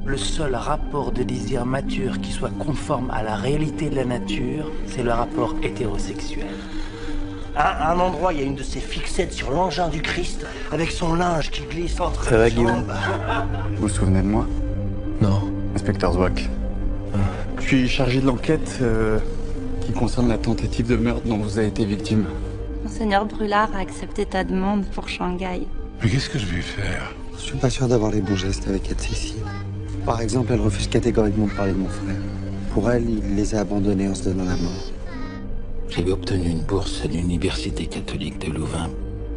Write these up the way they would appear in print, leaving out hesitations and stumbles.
Le seul rapport de désir mature qui soit conforme à la réalité de la nature, c'est le rapport hétérosexuel. À un endroit, il y a une de ces fixettes sur l'engin du Christ, avec son linge qui glisse entre Ça va, les Guillaume? jambes. Vous vous souvenez de moi? Non. Inspecteur Zwack. Je suis chargé de l'enquête qui concerne la tentative de meurtre dont vous avez été victime. Monseigneur Brulard a accepté ta demande pour Shanghai. Mais qu'est-ce que je vais faire? Je suis pas sûr d'avoir les bons gestes avec Anne-Cécile. Par exemple, elle refuse catégoriquement de parler de mon frère. Pour elle, il les a abandonnés en se donnant la mort. J'ai obtenu une bourse à l'université catholique de Louvain.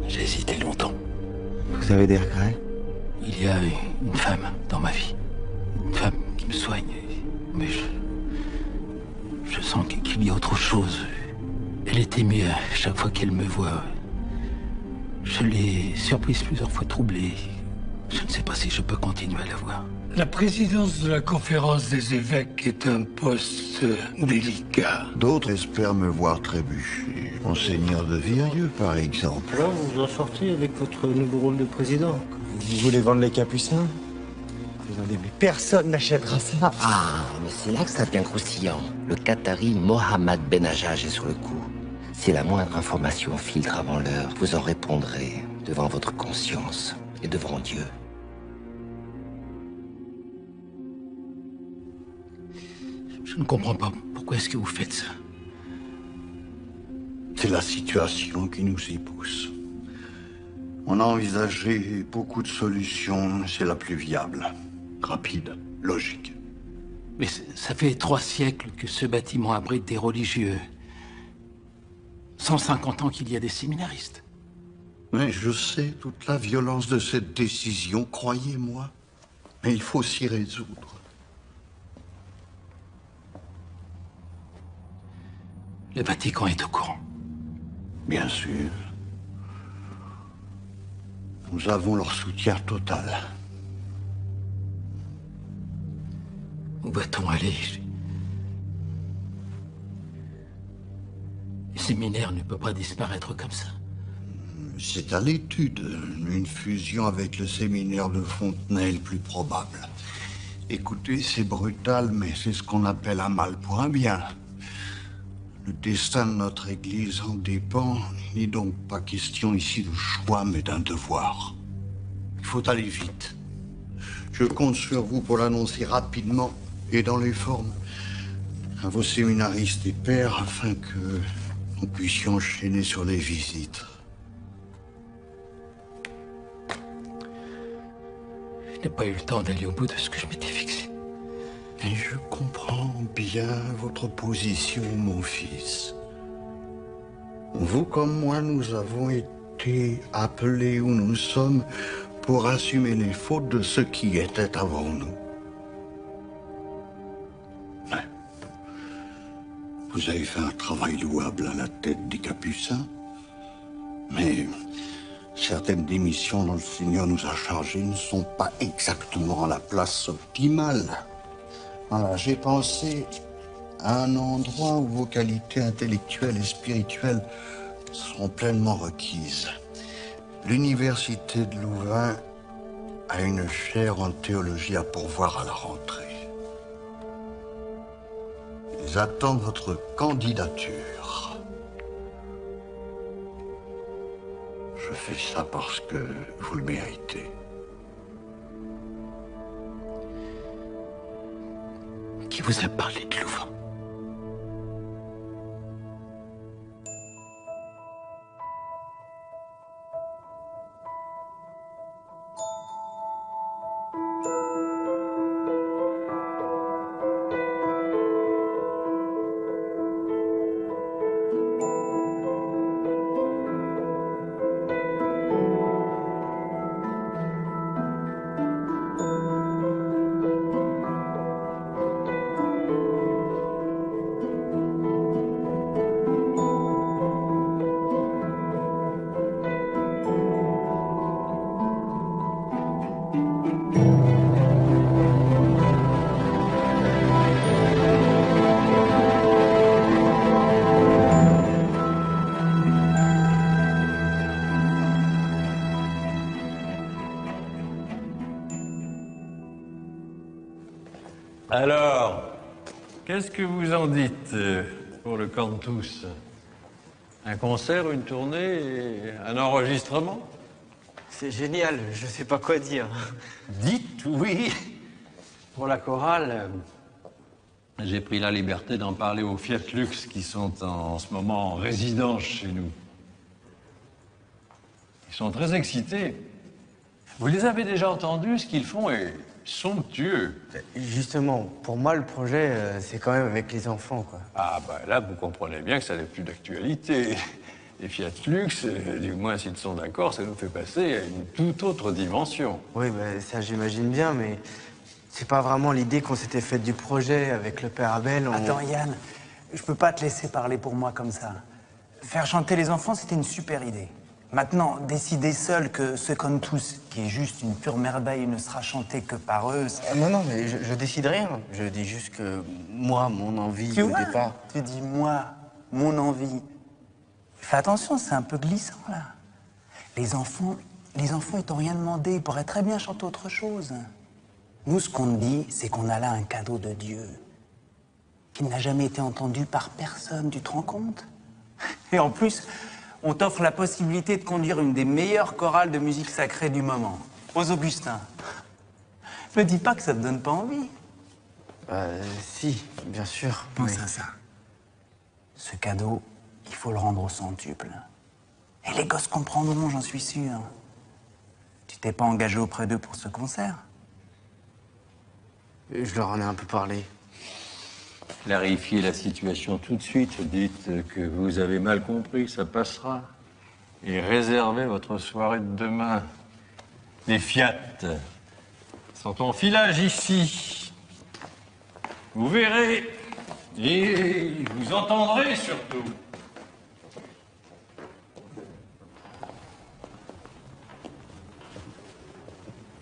J'ai hésité longtemps. Vous avez des regrets? Il y a une femme dans ma vie. Une femme qui me soigne. Mais je sens qu'il y a autre chose. Elle est émue à chaque fois qu'elle me voit. Je l'ai surprise plusieurs fois troublée. Je ne sais pas si je peux continuer à la voir. La présidence de la conférence des évêques est un poste délicat. D'autres espèrent me voir trébucher. Monseigneur de Virieu, par exemple. Alors, vous vous en sortez avec votre nouveau rôle de président? Vous voulez vendre les capucins? Désolé, mais personne n'achètera ça. Ah, mais c'est là que ça devient croustillant. Le Qatari Mohammed Benajaj est sur le coup. Si la moindre information filtre avant l'heure, vous en répondrez devant votre conscience et devant Dieu. Je ne comprends pas. Pourquoi est-ce que vous faites ça? C'est la situation qui nous y pousse. On a envisagé beaucoup de solutions, c'est la plus viable. Rapide, logique. Mais ça fait 3 siècles que ce bâtiment abrite des religieux. 150 ans qu'il y a des séminaristes. Mais je sais toute la violence de cette décision, croyez-moi. Mais il faut s'y résoudre. Le Vatican est au courant. Bien sûr. Nous avons leur soutien total. Où va-t-on aller? Le séminaire ne peut pas disparaître comme ça. C'est à l'étude. Une fusion avec le séminaire de Fontenay est le plus probable. Écoutez, c'est brutal, mais c'est ce qu'on appelle un mal pour un bien. Le destin de notre Église en dépend. Il n'est donc pas question ici de choix, mais d'un devoir. Il faut aller vite. Je compte sur vous pour l'annoncer rapidement et dans les formes à vos séminaristes et pairs afin que nous puissions enchaîner sur les visites. Je n'ai pas eu le temps d'aller au bout de ce que je m'étais fixé. Et je comprends bien votre position, mon fils. Vous comme moi, nous avons été appelés où nous sommes pour assumer les fautes de ceux qui étaient avant nous. Ouais. Vous avez fait un travail louable à la tête des Capucins, mais certaines des missions dont le Seigneur nous a chargés ne sont pas exactement à la place optimale. Voilà, j'ai pensé à un endroit où vos qualités intellectuelles et spirituelles seront pleinement requises. L'université de Louvain a une chaire en théologie à pourvoir à la rentrée. Ils attendent votre candidature. Je fais ça parce que vous le méritez. Qui vous a parlé de Louvain? Alors, qu'est-ce que vous en dites pour le Cantus? Un concert, une tournée, et un enregistrement? C'est génial, je sais pas quoi dire. Dites oui. Pour la chorale, j'ai pris la liberté d'en parler aux Fiat Lux qui sont en ce moment en résidence chez nous. Ils sont très excités. Vous les avez déjà entendus, ce qu'ils font est somptueux. Justement, pour moi, le projet, c'est quand même avec les enfants, quoi. Ah, bah là, vous comprenez bien que ça n'est plus d'actualité. Les Fiat Lux, du moins s'ils sont d'accord, ça nous fait passer à une toute autre dimension. Oui, bah, ça j'imagine bien, mais c'est pas vraiment l'idée qu'on s'était faite du projet avec le père Abel. Attends, Yann, je peux pas te laisser parler pour moi comme ça. Faire chanter les enfants, c'était une super idée. Maintenant, décider seul que ce Cantus, qui est juste une pure merveille, ne sera chanté que par eux... Non, mais je décide rien. Je dis juste que moi, mon envie au départ... Tu dis moi, mon envie. Fais attention, c'est un peu glissant, là. Les enfants, ils t'ont rien demandé. Ils pourraient très bien chanter autre chose. Nous, ce qu'on te dit, c'est qu'on a là un cadeau de Dieu qui n'a jamais été entendu par personne, tu te rends compte? Et en plus... on t'offre la possibilité de conduire une des meilleures chorales de musique sacrée du moment, aux Augustins. Me dis pas que ça te donne pas envie. Si, bien sûr. Pense à ça. Ce cadeau, il faut le rendre au centuple. Et les gosses comprendront, j'en suis sûr. Tu t'es pas engagé auprès d'eux pour ce concert? Je leur en ai un peu parlé. Clarifiez la situation tout de suite. Dites que vous avez mal compris, ça passera. Et réservez votre soirée de demain. Les Fiat sont en filage ici. Vous verrez. Et vous entendrez surtout.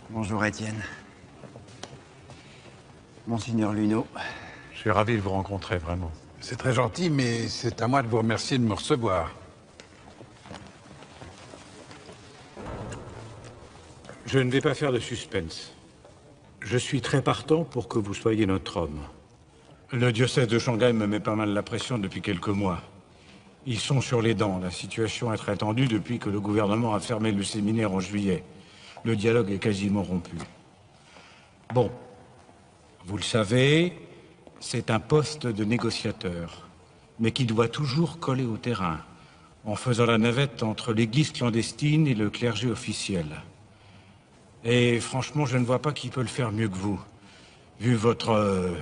Bonjour Étienne. Monseigneur Luneau. Je suis ravi de vous rencontrer, vraiment. C'est très gentil, mais c'est à moi de vous remercier de me recevoir. Je ne vais pas faire de suspense. Je suis très partant pour que vous soyez notre homme. Le diocèse de Shanghai me met pas mal la pression depuis quelques mois. Ils sont sur les dents. La situation est très tendue depuis que le gouvernement a fermé le séminaire en juillet. Le dialogue est quasiment rompu. Bon, vous le savez, c'est un poste de négociateur, mais qui doit toujours coller au terrain, en faisant la navette entre l'église clandestine et le clergé officiel. Et franchement, je ne vois pas qui peut le faire mieux que vous, vu votre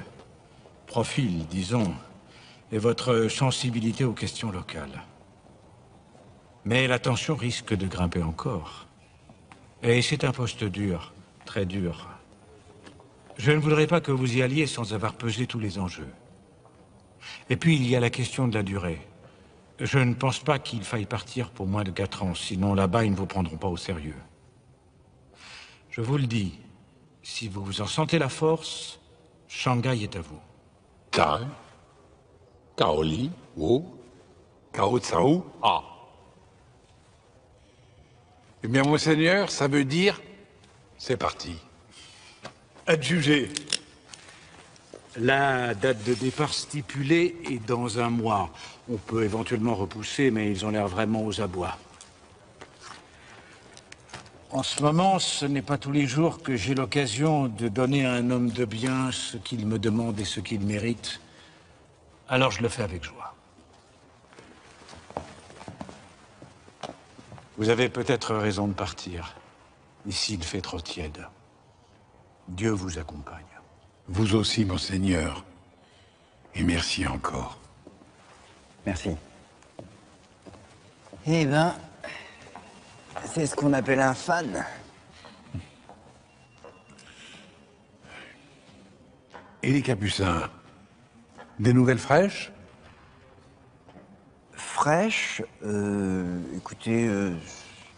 profil, disons, et votre sensibilité aux questions locales. Mais la tension risque de grimper encore. Et c'est un poste dur, très dur. Je ne voudrais pas que vous y alliez sans avoir pesé tous les enjeux. Et puis, il y a la question de la durée. Je ne pense pas qu'il faille partir pour moins de 4 ans, sinon là-bas, ils ne vous prendront pas au sérieux. Je vous le dis, si vous vous en sentez la force, Shanghai est à vous. Kai, Kaoli, Wu, Kao Tsao, A. Eh bien, monseigneur, ça veut dire... C'est parti. Adjugé. La date de départ stipulée est dans 1 mois. On peut éventuellement repousser, mais ils ont l'air vraiment aux abois. En ce moment, ce n'est pas tous les jours que j'ai l'occasion de donner à un homme de bien ce qu'il me demande et ce qu'il mérite. Alors je le fais avec joie. Vous avez peut-être raison de partir. Ici, il fait trop tiède. Dieu vous accompagne. Vous aussi, monseigneur. Et merci encore. Merci. Eh ben, c'est ce qu'on appelle un fan. Et les capucins? Des nouvelles fraîches? Fraîche, écoutez,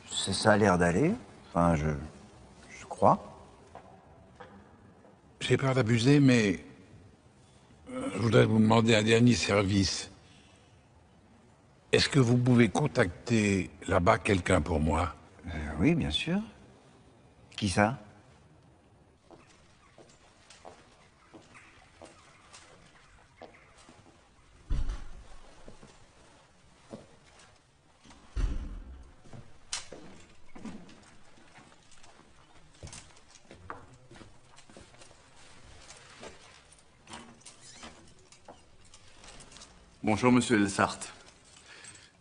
ça a l'air d'aller. Enfin, je crois. J'ai peur d'abuser, mais je voudrais vous demander un dernier service. Est-ce que vous pouvez contacter là-bas quelqu'un pour moi? Oui, bien sûr. Qui ça? Bonjour, monsieur Elsart.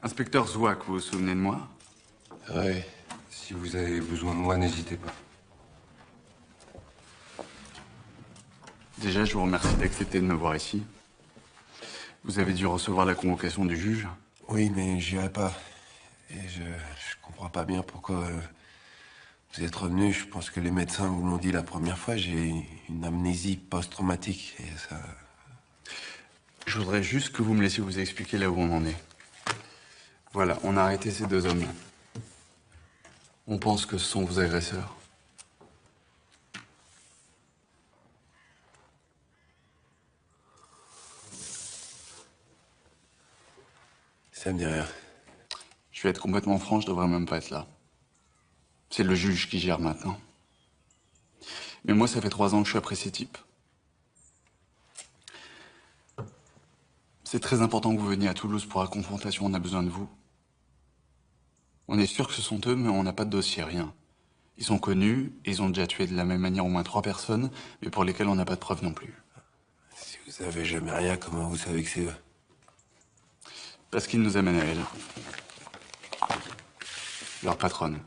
Inspecteur Zouak, vous vous souvenez de moi? Ouais. Si vous avez besoin de moi, n'hésitez pas. Déjà, je vous remercie d'accepter de me voir ici. Vous avez dû recevoir la convocation du juge? Oui, mais j'irai pas. Et je comprends pas bien pourquoi vous êtes revenu. Je pense que les médecins vous l'ont dit la première fois. J'ai une amnésie post-traumatique et ça... Je voudrais juste que vous me laissiez vous expliquer là où on en est. Voilà, on a arrêté ces deux hommes. On pense que ce sont vos agresseurs. Ça me dit rien. Je vais être complètement franc, je devrais même pas être là. C'est le juge qui gère maintenant. Mais moi, ça fait 3 ans que je suis après ces types. C'est très important que vous veniez à Toulouse pour la confrontation, on a besoin de vous. On est sûr que ce sont eux, mais on n'a pas de dossier, rien. Ils sont connus, et ils ont déjà tué de la même manière au moins 3 personnes, mais pour lesquelles on n'a pas de preuves non plus. Si vous savez jamais rien, comment vous savez que c'est eux? Parce qu'ils nous amènent à elle. Leur patronne.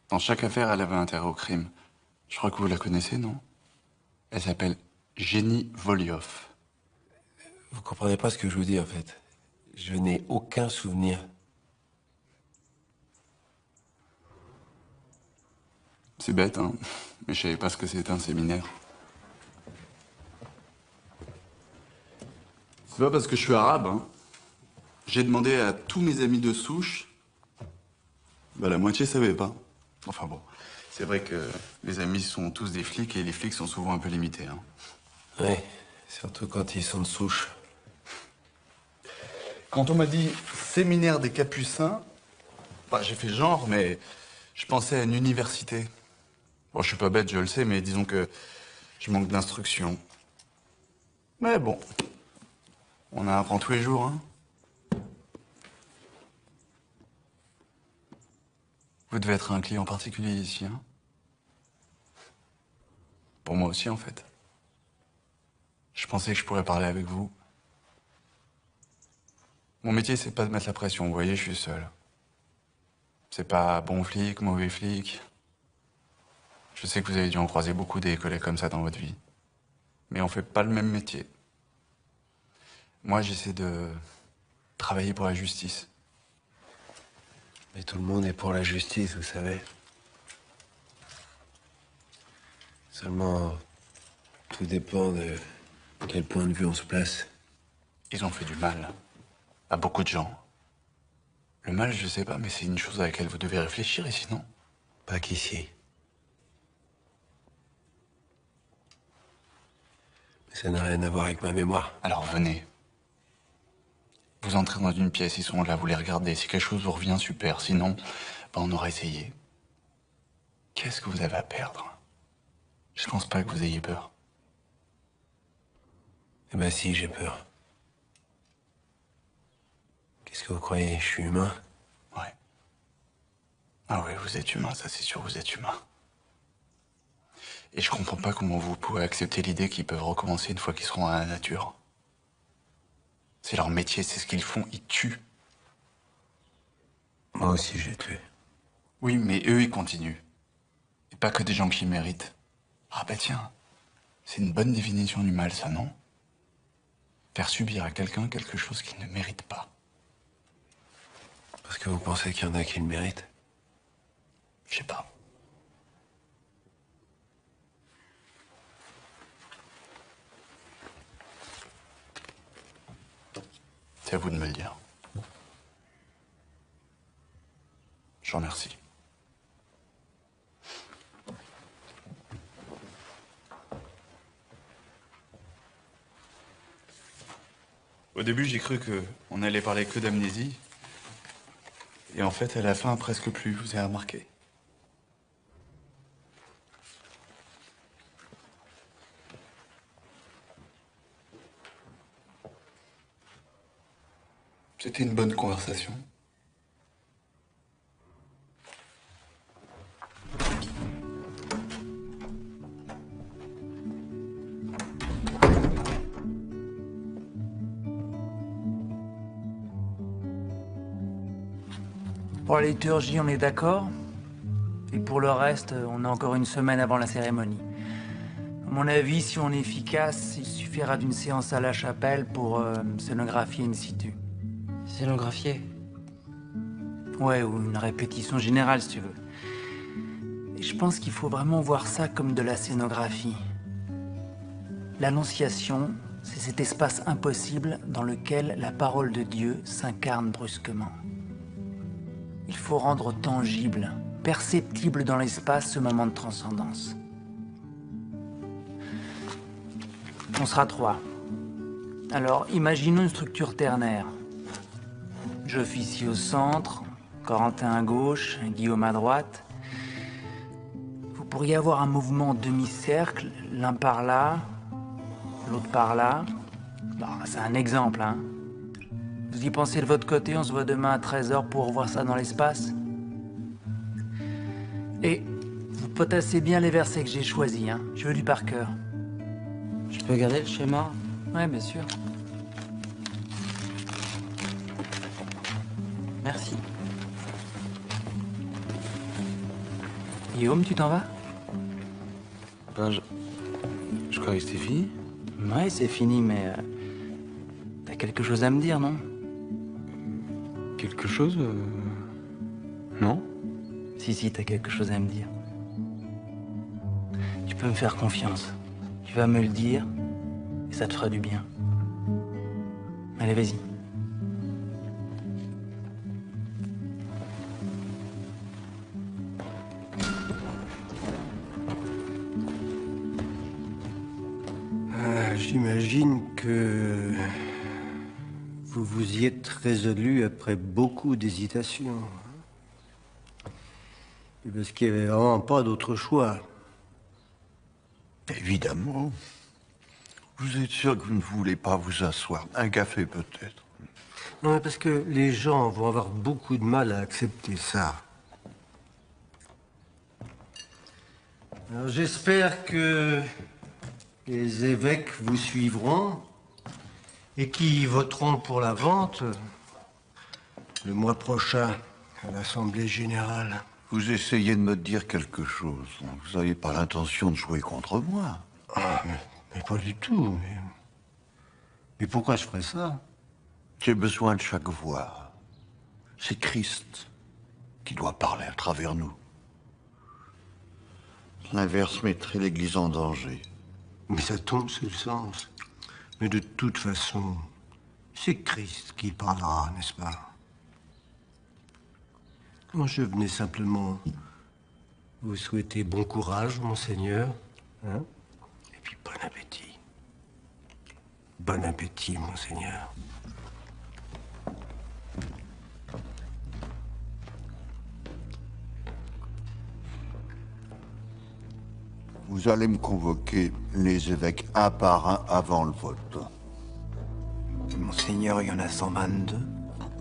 Dans chaque affaire, elle avait intérêt au crime. Je crois que vous la connaissez, non? Elle s'appelle Jenny Voliov. Vous comprenez pas ce que je vous dis, en fait. Je n'ai aucun souvenir. C'est bête, hein? Mais je savais pas ce que c'était un séminaire. C'est pas parce que je suis arabe, hein? J'ai demandé à tous mes amis de souche. Bah, la moitié savait pas. Enfin bon, c'est vrai que les amis sont tous des flics et les flics sont souvent un peu limités, hein. Ouais, surtout quand ils sont de souche. Quand on m'a dit séminaire des Capucins, bah, j'ai fait genre, mais je pensais à une université. Bon, je suis pas bête, je le sais, mais disons que je manque d'instruction. Mais bon, on apprend tous les jours, hein. Vous devez être un client particulier ici, hein? Pour moi aussi, en fait. Je pensais que je pourrais parler avec vous. Mon métier, c'est pas de mettre la pression, vous voyez, je suis seul. C'est pas bon flic, mauvais flic. Je sais que vous avez dû en croiser beaucoup des collègues comme ça dans votre vie. Mais on fait pas le même métier. Moi, j'essaie de travailler pour la justice. Mais tout le monde est pour la justice, vous savez. Seulement, tout dépend de quel point de vue on se place. Ils ont fait du mal à beaucoup de gens. Le mal, je sais pas, mais c'est une chose à laquelle vous devez réfléchir ici, non? Pas qu'ici. Mais ça n'a rien à voir avec ma mémoire. Alors venez. Vous entrez dans une pièce, ils sont là, vous les regardez. Si quelque chose vous revient, super. Sinon, ben, on aura essayé. Qu'est-ce que vous avez à perdre? Je pense pas que vous ayez peur. Eh ben si, j'ai peur. Qu'est-ce que vous croyez? Je suis humain? Ouais. Ah oui, vous êtes humain, ça c'est sûr, vous êtes humain. Et je comprends pas comment vous pouvez accepter l'idée qu'ils peuvent recommencer une fois qu'ils seront dans la nature. C'est leur métier, c'est ce qu'ils font, ils tuent. Moi aussi, j'ai tué. Oui, mais eux, ils continuent. Et pas que des gens qui méritent. Ah bah tiens, c'est une bonne définition du mal, ça, non? Faire subir à quelqu'un quelque chose qu'il ne mérite pas. Parce que vous pensez qu'il y en a qui le méritent? Je sais pas. C'est à vous de me le dire. Je vous remercie. Au début, j'ai cru qu'on allait parler que d'amnésie. Et en fait, à la fin, presque plus, vous avez remarqué. C'était une bonne conversation. Pour la liturgie, on est d'accord. Et pour le reste, on a encore une semaine avant la cérémonie. À mon avis, si on est efficace, il suffira d'une séance à la chapelle pour scénographier in situ. Scénographier? Ouais, ou une répétition générale, si tu veux. Et je pense qu'il faut vraiment voir ça comme de la scénographie. L'Annonciation, c'est cet espace impossible dans lequel la parole de Dieu s'incarne brusquement. Il faut rendre tangible, perceptible dans l'espace ce moment de transcendance. On sera 3. Alors, imaginons une structure ternaire. J'officie au centre, Corentin à gauche, Guillaume à droite. Vous pourriez avoir un mouvement demi-cercle, l'un par là, l'autre par là. Bon, c'est un exemple, hein. Vous y pensez de votre côté, on se voit demain à 13h pour revoir ça dans l'espace. Et vous potassez bien les versets que j'ai choisis, hein. Je veux du par cœur. Je peux garder le schéma? Ouais, bien sûr. Merci. Guillaume, tu t'en vas? Ben, je croyais que c'était fini. Ouais, c'est fini, mais... t'as quelque chose à me dire, non? Quelque chose Non. Si, t'as quelque chose à me dire. Tu peux me faire confiance. Tu vas me le dire, et ça te fera du bien. Allez, vas-y. J'imagine que vous vous y êtes résolu après beaucoup d'hésitations. Parce qu'il n'y avait vraiment pas d'autre choix. Évidemment. Vous êtes sûr que vous ne voulez pas vous asseoir? Un café, peut-être? Non, mais parce que les gens vont avoir beaucoup de mal à accepter ça. Alors, j'espère que les évêques vous suivront et qui voteront pour la vente le mois prochain à l'Assemblée générale. Vous essayez de me dire quelque chose. Vous n'avez pas l'intention de jouer contre moi. Ah, mais pas du tout. Mais pourquoi je ferais ça? J'ai besoin de chaque voix. C'est Christ qui doit parler à travers nous. L'inverse mettrait l'Église en danger. Mais ça tombe sous le sens. Mais de toute façon, c'est Christ qui parlera, n'est-ce pas? Moi, je venais simplement vous souhaiter bon courage, monseigneur. Hein? Et puis bon appétit. Bon appétit, monseigneur. Vous allez me convoquer les évêques un par un avant le vote. Monseigneur, il y en a 122.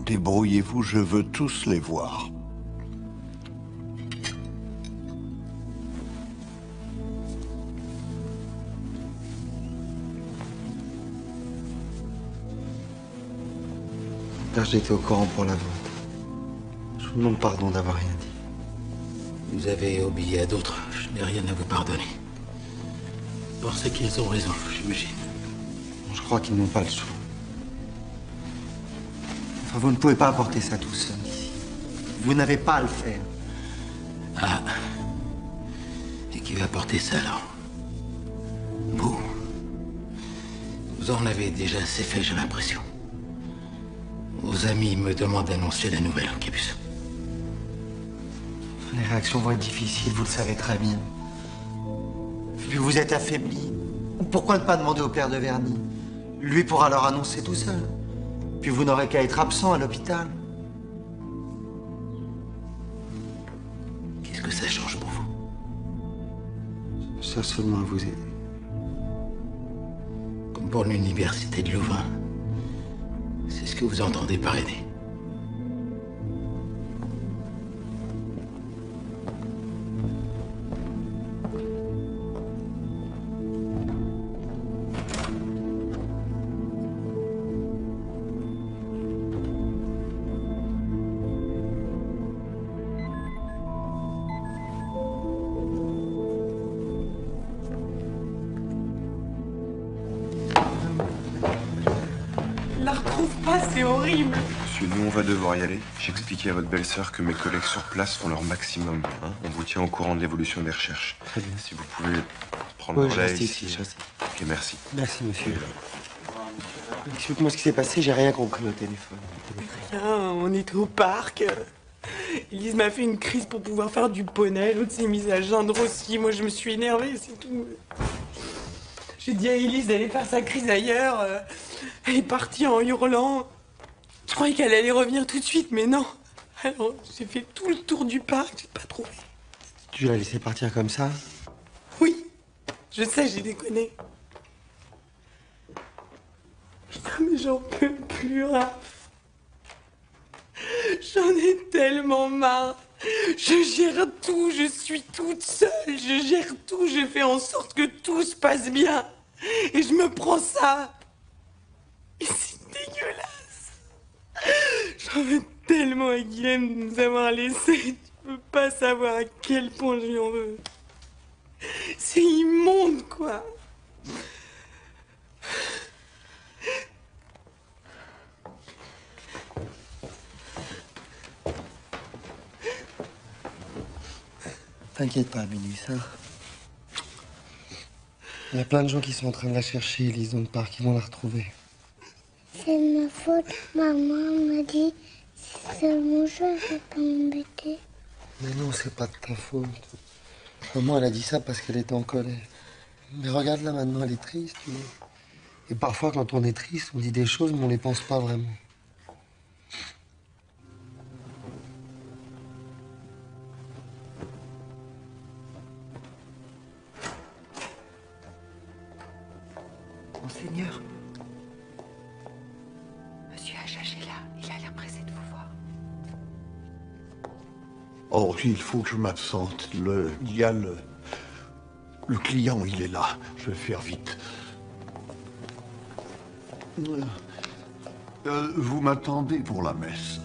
Débrouillez-vous, je veux tous les voir. Père, j'étais au courant pour la vente. Je vous demande pardon d'avoir rien dit. Vous avez obéi à d'autres. Je n'ai rien à vous pardonner. Pensez qu'ils ont raison, j'imagine. Je crois qu'ils n'ont pas le choix. Enfin, vous ne pouvez pas apporter ça tout seul ici. Vous n'avez pas à le faire. Ah. Et qui va porter ça, alors? Vous. Vous en avez déjà assez fait, j'ai l'impression. Vos amis me demandent d'annoncer la nouvelle en Québus. Les réactions vont être difficiles, vous le savez très bien. Puis vous êtes affaibli. Pourquoi ne pas demander au père de Verny? Lui pourra leur annoncer tout seul. Puis vous n'aurez qu'à être absent à l'hôpital. Qu'est-ce que ça change pour vous? Je cherche seulement à vous aider. Comme pour l'université de Louvain. C'est ce que vous entendez par aider. retrouve pas, c'est horrible. Monsieur, nous on va devoir y aller. J'ai expliqué à votre belle-sœur que mes collègues sur place font leur maximum. Hein. On vous tient au courant de l'évolution des recherches. Très bien. Si vous pouvez prendre le je relais reste ici. ici, je reste. Ok, merci. Merci, monsieur. Explique-moi ce qui s'est passé, j'ai rien compris au téléphone. Rien, on était au parc. Elise m'a fait une crise pour pouvoir faire du poney. L'autre s'est mise à geindre aussi. Moi, je me suis énervée, c'est tout. J'ai dit à Elise d'aller faire sa crise ailleurs. Elle est partie en hurlant. Je croyais qu'elle allait revenir tout de suite, mais non. Alors, j'ai fait tout le tour du parc, j'ai pas trouvé. Tu l'as laissé partir comme ça? Oui, je sais, j'ai déconné. Putain, mais j'en peux plus, Raph. J'en ai tellement marre. Je gère tout, je suis toute seule, je gère tout, je fais en sorte que tout se passe bien. Et je me prends ça. Et c'est dégueulasse. J'en veux tellement à Guilhem de nous avoir laissés. Tu peux pas savoir à quel point je lui en veux. C'est immonde, quoi. T'inquiète pas, Bélis, hein. Il y a plein de gens qui sont en train de la chercher, Elise, dans le parc. Ils vont la retrouver. C'est de ma faute. Maman m'a dit si seulement je vais pas m'embêter. Mais non, c'est pas de ta faute. Maman, elle a dit ça parce qu'elle était en colère. Mais regarde là, maintenant, elle est triste, tu vois. Et parfois, quand on est triste, on dit des choses, mais on les pense pas vraiment. Monseigneur. Monsieur Hachach est là. Il a l'air pressé de vous voir. Oh, il faut que je m'absente. Il y a le client, il est là. Je vais faire vite. Vous m'attendez pour la messe.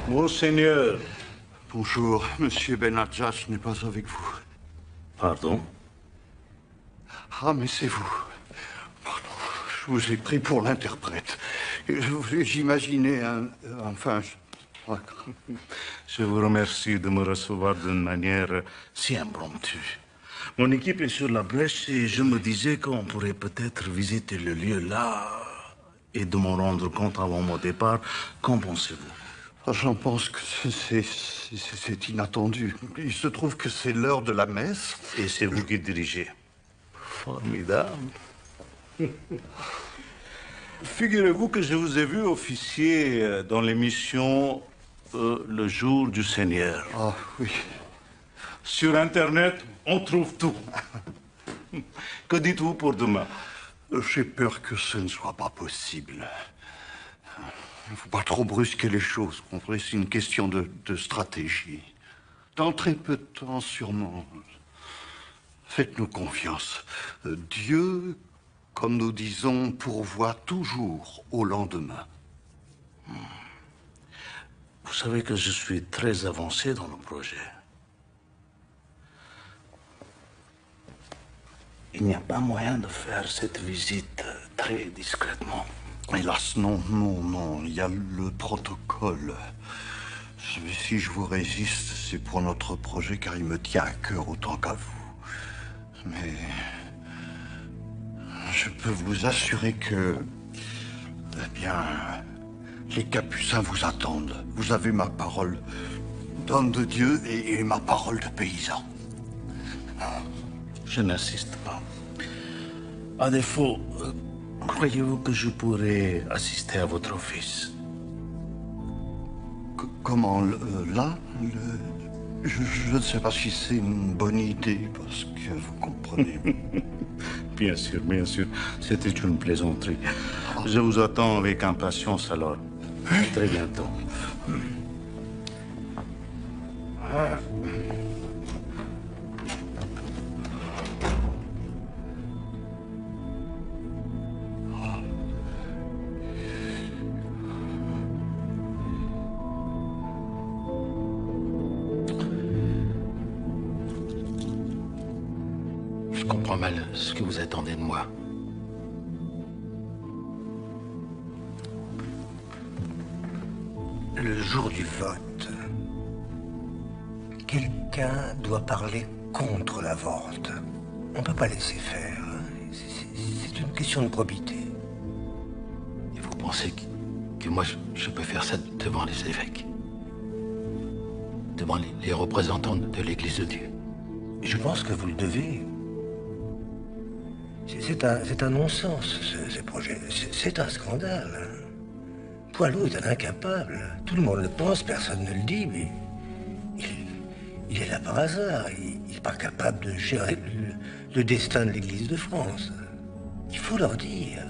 Monseigneur. Bonjour, Monsieur Benadjas n'est pas avec vous. Pardon? Ah, mais c'est vous. Pardon, je vous ai pris pour l'interprète. J'imaginais enfin... Je vous remercie de me recevoir d'une manière si impromptue. Mon équipe est sur la brèche et je me disais qu'on pourrait peut-être visiter le lieu là et de m'en rendre compte avant mon départ. Qu'en pensez-vous? J'en pense que c'est inattendu. Il se trouve que c'est l'heure de la messe. Et c'est vous qui dirigez. Formidable. Figurez-vous que je vous ai vu officier dans l'émission Le Jour du Seigneur. Ah, oui. Sur Internet, on trouve tout. Que dites-vous pour demain? J'ai peur que ce ne soit pas possible. Il ne faut pas trop brusquer les choses. C'est une question de stratégie. Dans très peu de temps, sûrement. Faites-nous confiance. Dieu, comme nous disons, pourvoit toujours au lendemain. Vous savez que je suis très avancé dans le projet. Il n'y a pas moyen de faire cette visite très discrètement. Hélas, non. Il y a le protocole. Si je vous résiste, c'est pour notre projet, car il me tient à cœur autant qu'à vous. Mais je peux vous assurer que, eh bien, les Capucins vous attendent. Vous avez ma parole d'homme de Dieu et ma parole de paysan. Je n'insiste pas. À défaut, croyez-vous que je pourrais assister à votre office? Comment, là je ne sais pas si c'est une bonne idée, parce que vous comprenez. Bien sûr. C'était une plaisanterie. Je vous attends avec impatience alors. À très bientôt. comprends mal ce que vous attendez de moi. Le jour du vote, quelqu'un doit parler contre l'avorte. On ne peut pas laisser faire. C'est une question de probité. Et vous pensez que moi, je peux faire ça devant les évêques? Devant les représentants de l'Église de Dieu? Je pense que vous le devez. C'est un non-sens, ce projet. C'est un scandale. Poilot est un incapable. Tout le monde le pense, personne ne le dit, mais il est là par hasard. Il n'est pas capable de gérer le destin de l'Église de France. Il faut leur dire.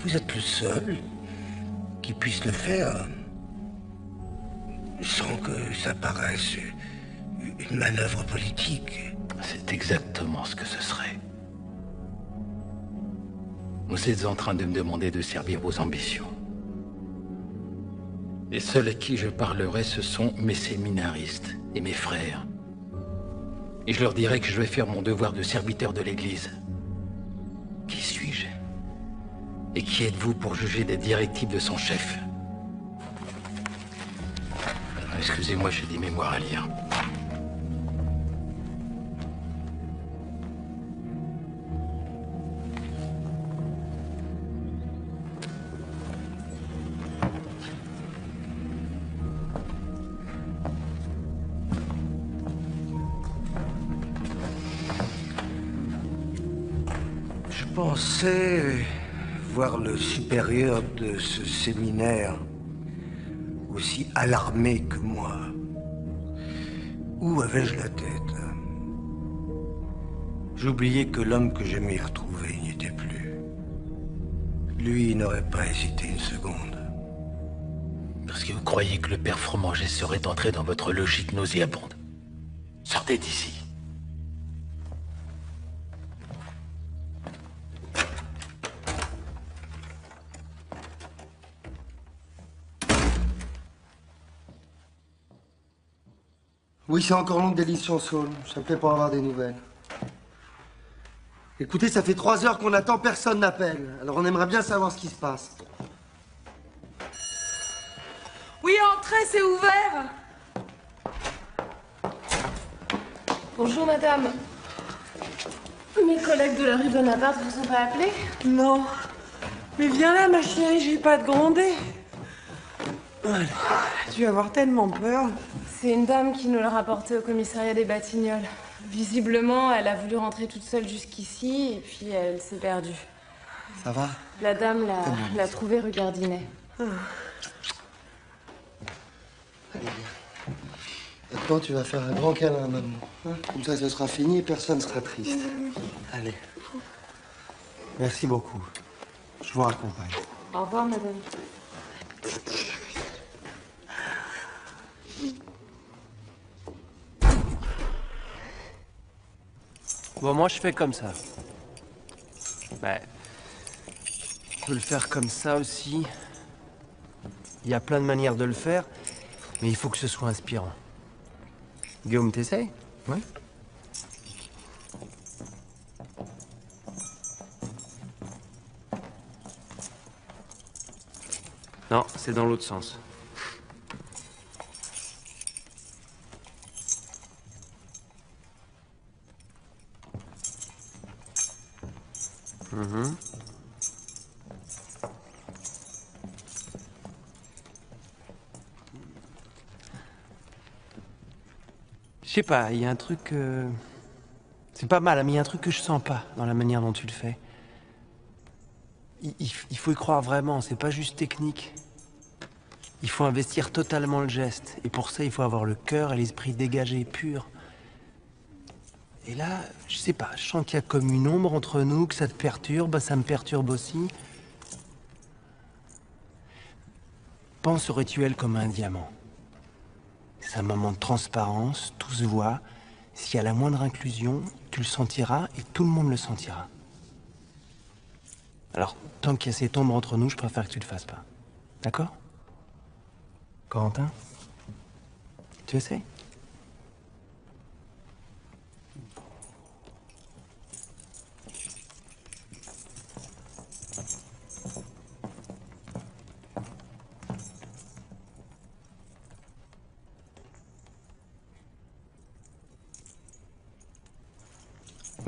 Vous êtes le seul qui puisse le faire sans que ça paraisse une manœuvre politique. C'est exactement ce que ce serait. Vous êtes en train de me demander de servir vos ambitions. Les seuls à qui je parlerai, ce sont mes séminaristes et mes frères. Et je leur dirai que je vais faire mon devoir de serviteur de l'Église. Qui suis-je? Et qui êtes-vous pour juger des directives de son chef? Excusez-moi, j'ai des mémoires à lire. Je pensais voir le supérieur de ce séminaire aussi alarmé que moi. Où avais-je la tête? J'oubliais que l'homme que j'aimais retrouver n'y était plus. Lui n'aurait pas hésité une seconde. Parce que vous croyez que le père Fromager serait entré dans votre logique nauséabonde. Sortez d'ici. Oui, c'est encore long que d'édition Saul. J'appelais pour avoir des nouvelles. Écoutez, ça fait 3 heures qu'on attend, personne n'appelle. Alors on aimerait bien savoir ce qui se passe. Oui, entrez, c'est ouvert. Bonjour madame. Mes collègues de la rue Bonaparte vous ont pas appelé? Non. Mais viens là, ma chérie, j'ai pas de gronder. Voilà. Tu vas avoir tellement peur. C'est une dame qui nous l'a rapporté au commissariat des Batignolles. Visiblement, elle a voulu rentrer toute seule jusqu'ici et puis elle s'est perdue. Ça va? La dame l'a trouvée rue Gardinet. Allez, viens. Maintenant, tu vas faire un grand câlin à maman. Hein? Comme ça, ce sera fini et personne ne sera triste. Allez. Merci beaucoup. Je vous raccompagne. Au revoir, madame. Bon, moi, je fais comme ça. Ben, je peux le faire comme ça aussi. Il y a plein de manières de le faire, mais il faut que ce soit inspirant. Guillaume, t'essayes? Ouais. Non, c'est dans l'autre sens. Je sais pas, il y a un truc... C'est pas mal, mais il y a un truc que je sens pas dans la manière dont tu le fais. Il faut y croire vraiment, c'est pas juste technique. Il faut investir totalement le geste. Et pour ça, il faut avoir le cœur et l'esprit dégagé, pur. Et là, je sais pas, je sens qu'il y a comme une ombre entre nous, que ça te perturbe, ça me perturbe aussi. Pense au rituel comme un diamant. C'est un moment de transparence, tout se voit. S'il y a la moindre inclusion, tu le sentiras et tout le monde le sentira. Alors, tant qu'il y a cette ombre entre nous, je préfère que tu le fasses pas. D'accord? Corentin? Tu essaies?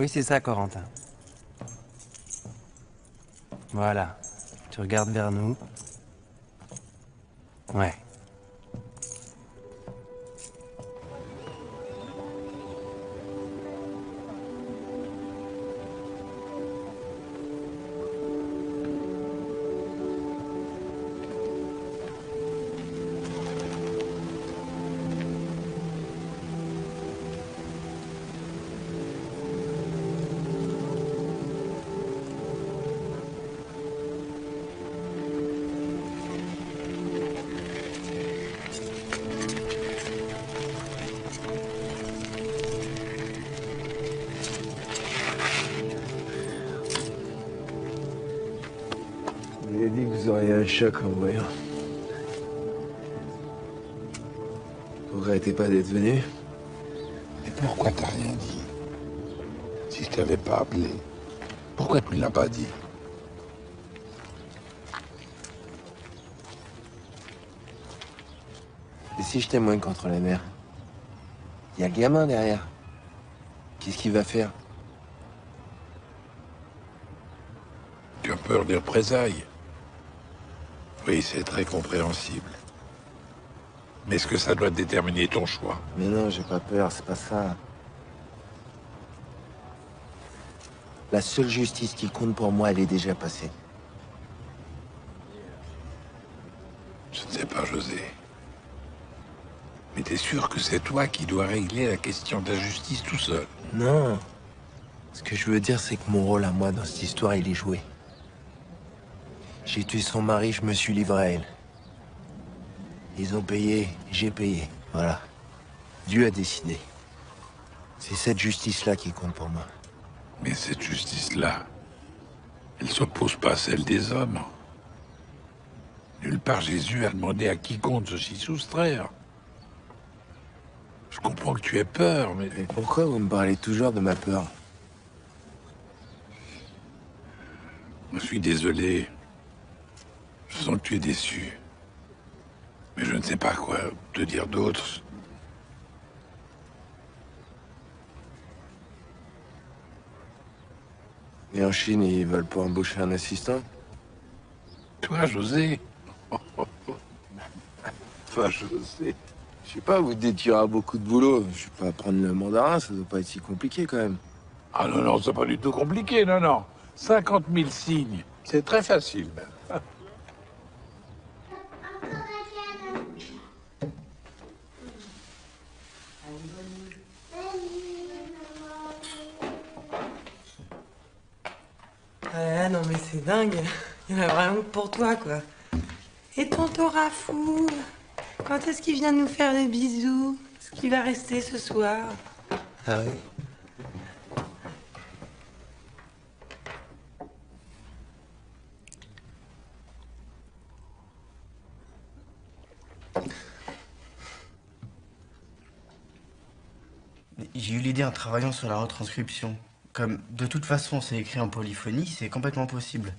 Oui, c'est ça, Corentin. Voilà. Tu regardes vers nous. Ouais. Vous avez dit que vous auriez un choc en voyant. Vous regrettez pas d'être venu? Mais pourquoi t'as rien dit? Si je t'avais pas appelé, pourquoi tu me l'as pas dit? Et si je témoigne contre la mère? Il y a le gamin derrière. Qu'est-ce qu'il va faire? Tu as peur des représailles? Oui, c'est très compréhensible. Mais est-ce que ça doit déterminer ton choix? Mais non, j'ai pas peur, c'est pas ça. La seule justice qui compte pour moi, elle est déjà passée. Je ne sais pas, José. Mais t'es sûr que c'est toi qui dois régler la question de la justice tout seul? Non. Ce que je veux dire, c'est que mon rôle à moi dans cette histoire, il est joué. J'ai tué son mari, je me suis livré à elle. Ils ont payé, j'ai payé. Voilà. Dieu a décidé. C'est cette justice-là qui compte pour moi. Mais cette justice-là, elle s'oppose pas à celle des hommes. Nulle part Jésus a demandé à quiconque de s'y soustraire. Je comprends que tu aies peur, mais... Mais pourquoi vous me parlez toujours de ma peur? Je suis désolé. Je sens que tu es déçu. Mais je ne sais pas quoi te dire d'autre. Et en Chine, ils veulent pas embaucher un assistant? Toi, José? Toi, José? Je sais pas, vous dites qu'il y aura beaucoup de boulot. Je vais pas apprendre le mandarin, ça doit pas être si compliqué quand même. Ah non, non, c'est pas du tout compliqué, non, non. 50 000 signes, c'est très facile même. Ah non mais c'est dingue. Il y en a vraiment que pour toi, quoi. Et tonton Rafou, quand est-ce qu'il vient nous faire des bisous? Est-ce qu'il va rester ce soir? Ah oui? J'ai eu l'idée en travaillant sur la retranscription. Comme de toute façon c'est écrit en polyphonie, c'est complètement possible.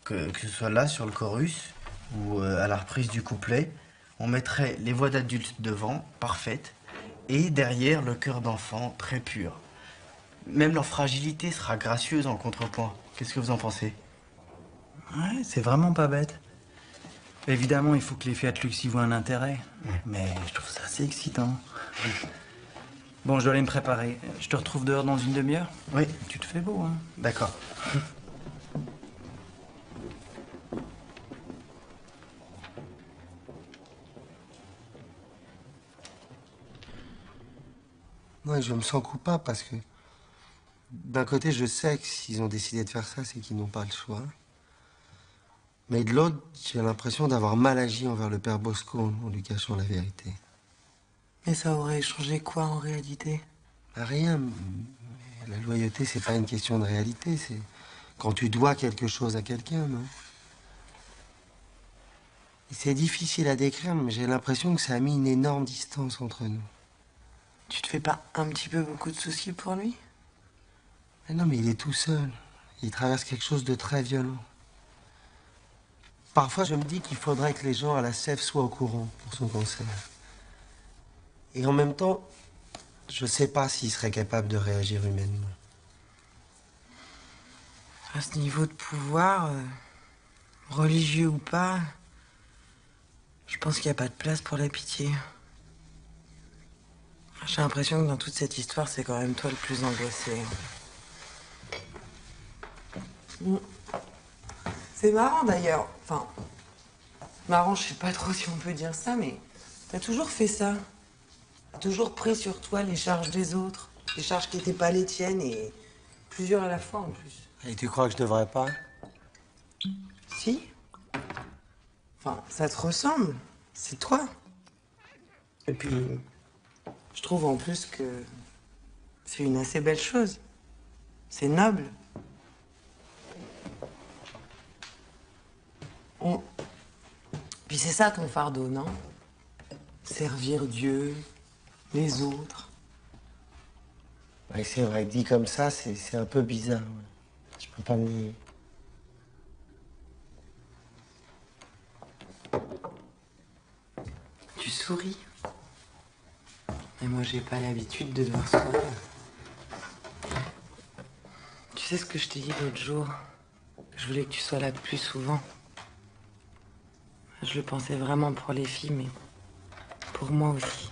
Que ce soit là sur le chorus ou à la reprise du couplet, on mettrait les voix d'adultes devant, parfaites, et derrière le chœur d'enfant, très pur. Même leur fragilité sera gracieuse en contrepoint. Qu'est-ce que vous en pensez? Ouais, c'est vraiment pas bête. Évidemment, il faut que les Fiat Lux y voient un intérêt. Mais je trouve ça assez excitant. Bon, je dois aller me préparer. Je te retrouve dehors dans une demi-heure? Oui. Tu te fais beau, hein? D'accord. Moi, je me sens coupable parce que d'un côté, je sais que s'ils ont décidé de faire ça, c'est qu'ils n'ont pas le choix. Mais de l'autre, j'ai l'impression d'avoir mal agi envers le père Bosco en lui cachant la vérité. Mais ça aurait changé quoi en réalité? Rien. Mais la loyauté, c'est pas une question de réalité, c'est quand tu dois quelque chose à quelqu'un, non? Et c'est difficile à décrire, mais j'ai l'impression que ça a mis une énorme distance entre nous. Tu te fais pas un petit peu beaucoup de soucis pour lui? Mais non, mais il est tout seul. Il traverse quelque chose de très violent. Parfois, je me dis qu'il faudrait que les gens à la SEF soient au courant pour son cancer. Et en même temps, je sais pas s'il serait capable de réagir humainement. À ce niveau de pouvoir, religieux ou pas, je pense qu'il n'y a pas de place pour la pitié. J'ai l'impression que dans toute cette histoire, c'est quand même toi le plus angoissé. C'est marrant d'ailleurs. Enfin, marrant, je sais pas trop si on peut dire ça, mais t'as toujours fait ça. T'as toujours pris sur toi les charges des autres. Des charges qui n'étaient pas les tiennes et plusieurs à la fois en plus. Et tu crois que je devrais pas? Si. Enfin, ça te ressemble. C'est toi. Et puis, je trouve en plus que c'est une assez belle chose. C'est noble. Puis c'est ça ton fardeau, non? Servir Dieu, les autres. Ouais, c'est vrai, dit comme ça, c'est un peu bizarre. Ouais. Je peux pas me nier. Tu souris. Mais moi, j'ai pas l'habitude de devoir sourire. Tu sais ce que je t'ai dit l'autre jour? Je voulais que tu sois là plus souvent. Je le pensais vraiment pour les filles, mais pour moi aussi.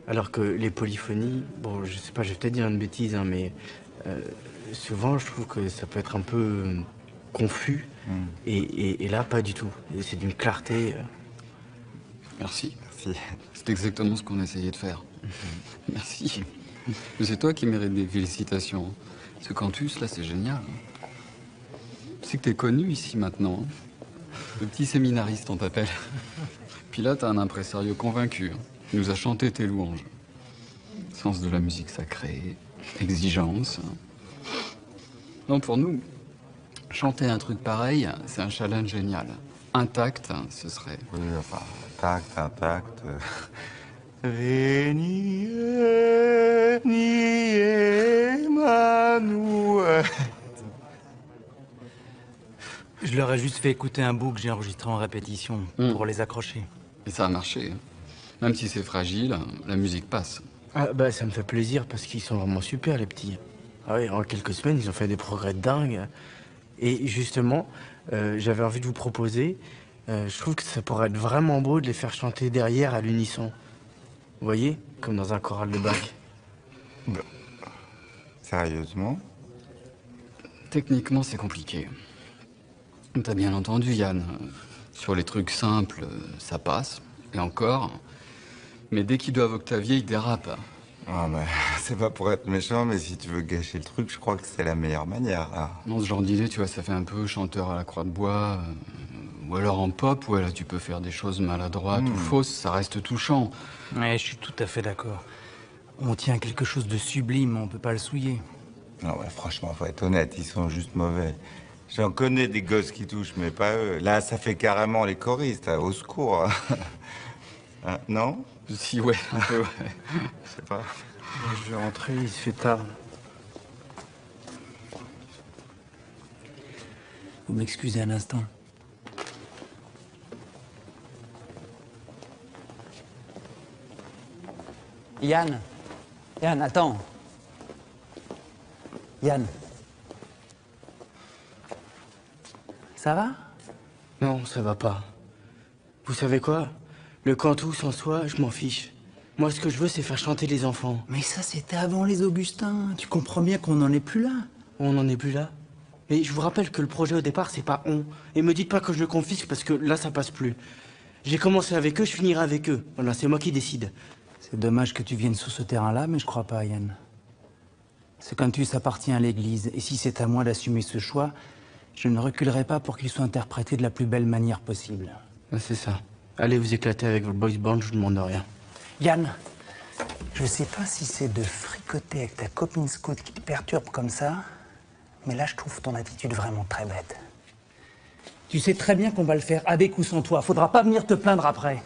Alors que les polyphonies, bon, je sais pas, je vais peut-être dire une bêtise, hein, mais souvent je trouve que ça peut être un peu confus, et là pas du tout. C'est d'une clarté. Merci. Merci. C'est exactement ce qu'on essayait de faire. Merci. C'est toi qui mérites des félicitations. Ce cantus, là, c'est génial. C'est que t'es connu ici maintenant. Le petit séminariste, on t'appelle. Puis là, t'as un impresario convaincu. Il nous a chanté tes louanges. Sens de la musique sacrée, exigence. Non, pour nous, chanter un truc pareil, c'est un challenge génial. Intact, ce serait... Oui, enfin, intact... Veni, Emmanuel. Je leur ai juste fait écouter un bout que j'ai enregistré en répétition pour les accrocher. Et ça a marché. Même si c'est fragile, la musique passe. Ah bah ça me fait plaisir parce qu'ils sont vraiment super les petits. Ah oui, en quelques semaines, ils ont fait des progrès dingues. Et justement, j'avais envie de vous proposer, je trouve que ça pourrait être vraiment beau de les faire chanter derrière à l'unisson. Vous voyez? Comme dans un choral de Bach. Sérieusement? Techniquement, c'est compliqué. T'as bien entendu, Yann. Sur les trucs simples, ça passe. Et encore. Mais dès qu'ils doivent octavier, ils dérapent. Ah mais c'est pas pour être méchant, mais si tu veux gâcher le truc, je crois que c'est la meilleure manière, là. Non, ce genre d'idée, tu vois, ça fait un peu chanteur à la croix de bois. Ou alors en pop, ouais, là, tu peux faire des choses maladroites ou fausses, ça reste touchant. Ouais, je suis tout à fait d'accord. On tient à quelque chose de sublime, on peut pas le souiller. Non, ouais, franchement, faut être honnête, ils sont juste mauvais. J'en connais des gosses qui touchent, mais pas eux. Là, ça fait carrément les choristes, hein, au secours. Hein, non? Si, ouais, un peu, ouais. Je sais pas. Je vais rentrer, il se fait tard. Vous m'excusez un instant. Yann. Yann, attends. Yann. Ça va? Non, ça va pas. Vous savez quoi? Le cantus en soi, je m'en fiche. Moi, ce que je veux, c'est faire chanter les enfants. Mais ça, c'était avant les Augustins. Tu comprends bien qu'on n'en est plus là. On n'en est plus là. Mais je vous rappelle que le projet au départ, c'est pas on. Et me dites pas que je le confisque parce que là, ça passe plus. J'ai commencé avec eux, je finirai avec eux. Voilà, c'est moi qui décide. C'est dommage que tu viennes sur ce terrain-là, mais je crois pas, Yann. Ce cantus appartient à l'Église, et si c'est à moi d'assumer ce choix, je ne reculerai pas pour qu'il soit interprété de la plus belle manière possible. Ah, c'est ça. Allez vous éclater avec votre boys band, je vous demande rien. Yann, je sais pas si c'est de fricoter avec ta copine scout qui te perturbe comme ça, mais là, je trouve ton attitude vraiment très bête. Tu sais très bien qu'on va le faire avec ou sans toi. Faudra pas venir te plaindre après.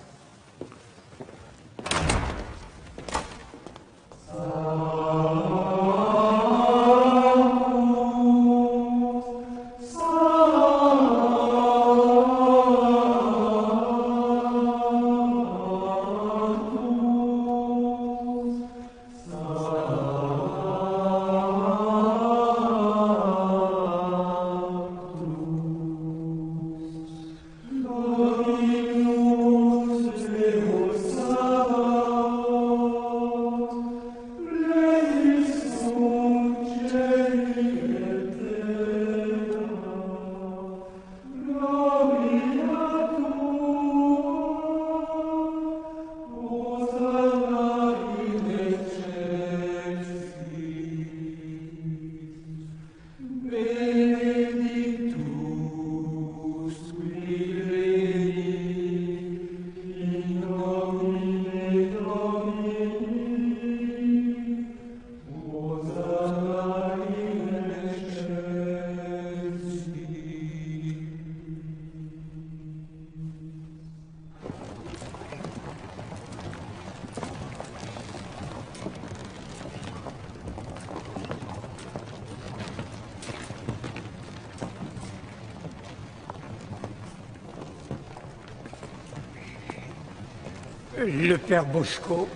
Le père Bosco,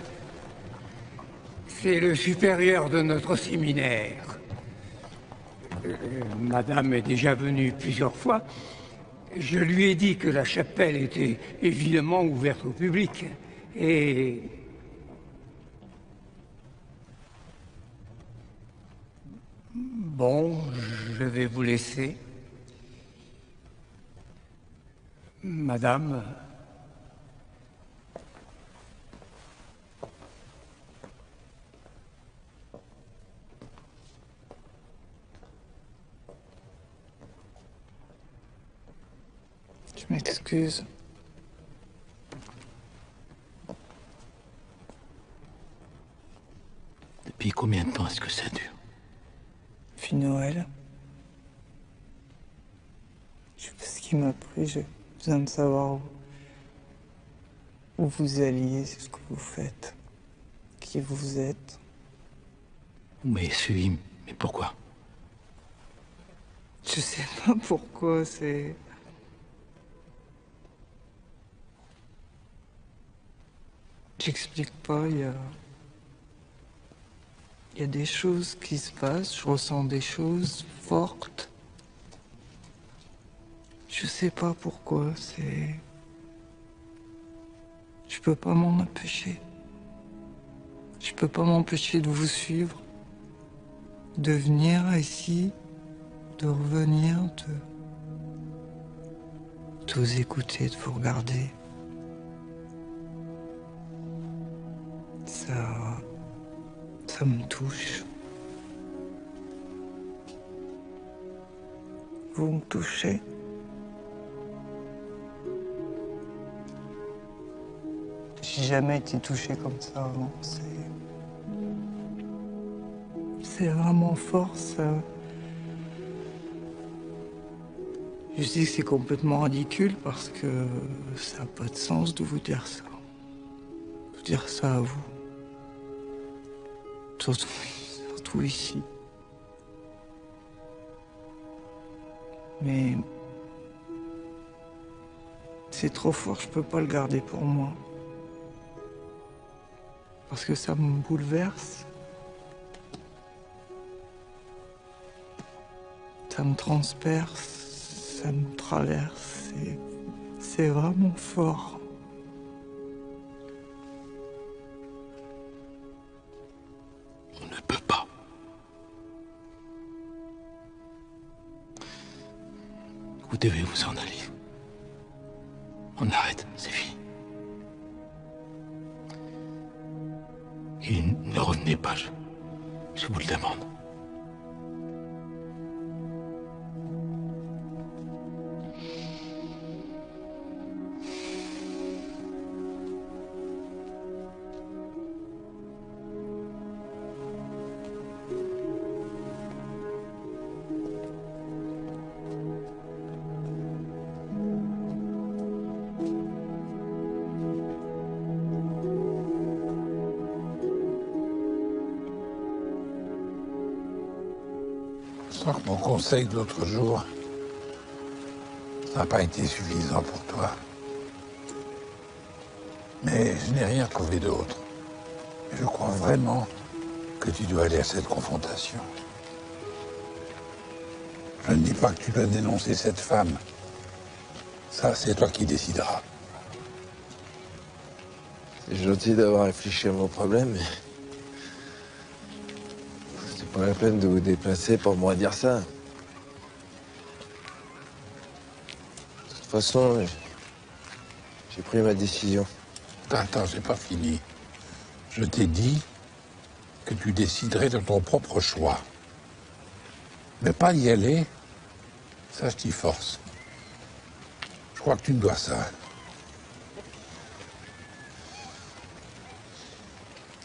c'est le supérieur de notre séminaire. Madame est déjà venue plusieurs fois. Je lui ai dit que la chapelle était évidemment ouverte au public. Et... Bon, je vais vous laisser. Madame... Je m'excuse. Depuis combien de temps est-ce que ça dure? Puis Noël. Je sais pas ce qui m'a pris, j'ai besoin de savoir où vous alliez, ce que vous faites, qui vous êtes. Mais suivi, mais pourquoi? Je sais pas pourquoi, c'est... J'explique pas, il y a des choses qui se passent, je ressens des choses fortes. Je sais pas pourquoi, c'est... Je peux pas m'en empêcher. Je peux pas m'empêcher de vous suivre, de venir ici, de revenir, de vous écouter, de vous regarder. Ça me touche. Vous me touchez. J'ai jamais été touché comme ça avant. C'est vraiment fort, ça. Je dis que c'est complètement ridicule parce que ça n'a pas de sens de vous dire ça. De dire ça à vous. Surtout ici. Mais c'est trop fort, je peux pas le garder pour moi. Parce que ça me bouleverse. Ça me transperce, ça me traverse. C'est vraiment fort. Vous devez vous en aller. On arrête, c'est fini. Et ne revenez pas, je vous le demande. Je sens que mon conseil de l'autre jour n'a pas été suffisant pour toi. Mais je n'ai rien trouvé d'autre. Je crois vraiment que tu dois aller à cette confrontation. Je ne dis pas que tu dois dénoncer cette femme. Ça, c'est toi qui décideras. C'est gentil d'avoir réfléchi à mon problème, mais... c'est pas la peine de vous déplacer pour me redire ça. De toute façon, j'ai pris ma décision. Attends, j'ai pas fini. Je t'ai dit que tu déciderais de ton propre choix. Mais pas y aller, ça je t'y force. Je crois que tu me dois ça.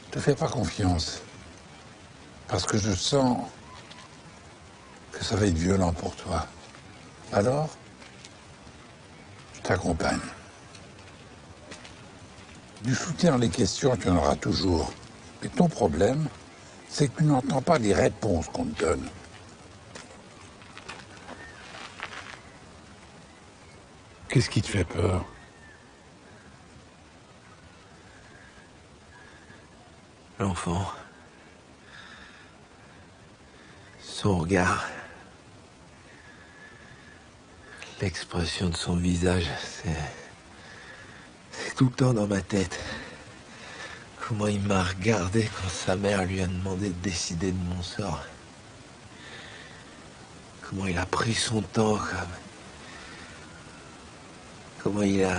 Je te fais pas confiance. Parce que je sens que ça va être violent pour toi. Alors, je t'accompagne. Du soutien dans les questions, tu en auras toujours. Mais ton problème, c'est que tu n'entends pas les réponses qu'on te donne. Qu'est-ce qui te fait peur? L'enfant. Son regard. L'expression de son visage, c'est tout le temps dans ma tête. Comment il m'a regardé quand sa mère lui a demandé de décider de mon sort. Comment il a pris son temps, comment il a...